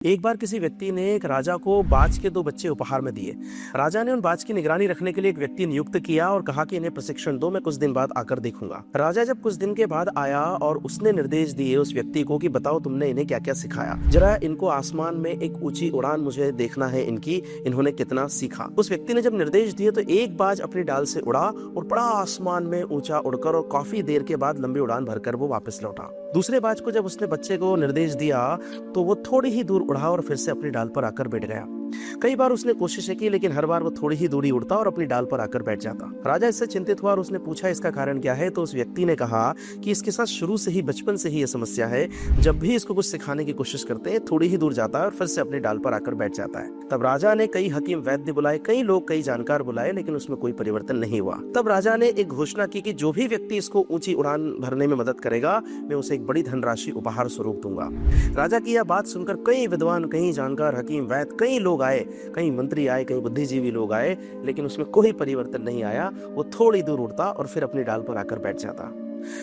एक बार किसी व्यक्ति ने एक राजा को बाज के 2 बच्चे उपहार में दिए। राजा ने उन बाज की निगरानी रखने के लिए एक व्यक्ति नियुक्त किया और कहा कि इन्हें प्रशिक्षण दो, मैं कुछ दिन बाद आकर देखूंगा। राजा जब कुछ दिन के बाद आया और उसने निर्देश दिए उस व्यक्ति को कि बताओ तुमने इन्हें क्या क्या सिखाया, जरा इनको आसमान में एक ऊंची उड़ान मुझे देखना है इनकी, इन्होंने कितना सीखा। उस व्यक्ति ने जब निर्देश दिए तो एक बाज अपनी डाल से उड़ा और बड़ा आसमान में ऊंचा उड़कर और काफी देर के बाद लंबी उड़ान भरकर वो वापस लौटा। दूसरे बाज को जब उसने बच्चे को निर्देश दिया तो वो थोड़ी ही दूर उड़ा और फिर से अपनी डाल पर आकर बैठ गया। कई बार उसने कोशिशें की लेकिन हर बार वो थोड़ी ही दूरी उड़ता और अपनी डाल पर आकर बैठ जाता। राजा इससे चिंतित हुआ और उसने पूछा इसका कारण क्या है, तो उस व्यक्ति ने कहा कि इसके साथ शुरू से ही, बचपन से ही ये समस्या है, जब भी इसको कुछ सिखाने की कोशिश करते हैं थोड़ी ही दूर जाता है और फिर से अपनी डाल पर आकर बैठ जाता है। तब राजा ने कई हकीम वैद्य बुलाए, कई लोग, कई जानकार बुलाए, लेकिन उसमें कोई परिवर्तन नहीं हुआ। तब राजा ने एक घोषणा की कि जो भी व्यक्ति इसको ऊंची उड़ान भरने में मदद करेगा मैं उसे एक बड़ी धनराशि उपहार स्वरूप दूंगा। राजा की यह बात सुनकर कई विद्वान, कई जानकार, हकीम वैद्य, कई लोग आए, कई मंत्री आए, कई बुद्धिजीवी लोग आए, लेकिन उसमें कोई परिवर्तन नहीं आया। वो थोड़ी दूर उड़ता और फिर अपनी डाल पर आकर बैठ जाता।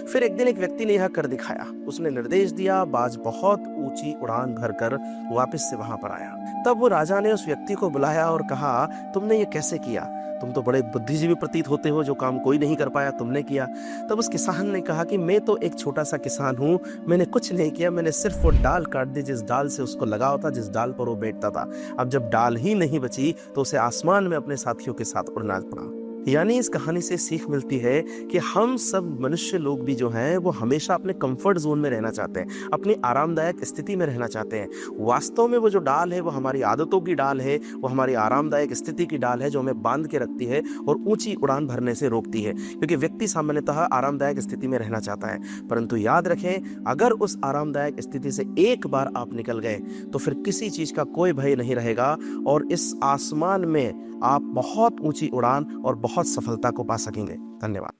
फिर एक दिन एक व्यक्ति ने यह कर दिखाया। उसने निर्देश दिया, बाज बहुत ऊंची उड़ान भरकर वापस से वहां पर आया। तब वो राजा ने उस व्यक्ति को बुलाया और कहा, तुमने ये कैसे किया? तुम तो बड़े बुद्धिजीवी प्रतीत होते हो, जो काम कोई नहीं कर पाया तुमने किया। तब उस किसान ने कहा कि मैं तो एक छोटा सा किसान हूँ, मैंने कुछ नहीं किया, मैंने सिर्फ वो डाल काट दी जिस डाल से उसको लगाव था, जिस डाल पर वो बैठता था। अब जब डाल ही नहीं बची तो उसे आसमान में अपने साथियों के साथ उड़ना पड़ा। यानी इस कहानी से सीख मिलती है कि हम सब मनुष्य लोग भी जो हैं वो हमेशा अपने कंफर्ट जोन में रहना चाहते हैं, अपनी आरामदायक स्थिति में रहना चाहते हैं। वास्तव में वो जो डाल है वो हमारी आदतों की डाल है, वो हमारी आरामदायक स्थिति की डाल है जो हमें बांध के रखती है और ऊंची उड़ान भरने से रोकती है। क्योंकि व्यक्ति सामान्यतः आरामदायक स्थिति में रहना चाहता है, परंतु याद रखें, अगर उस आरामदायक स्थिति से एक बार आप निकल गए तो फिर किसी चीज का कोई भय नहीं रहेगा और इस आसमान में आप बहुत ऊंची उड़ान और बहुत सफलता को पा सकेंगे। धन्यवाद।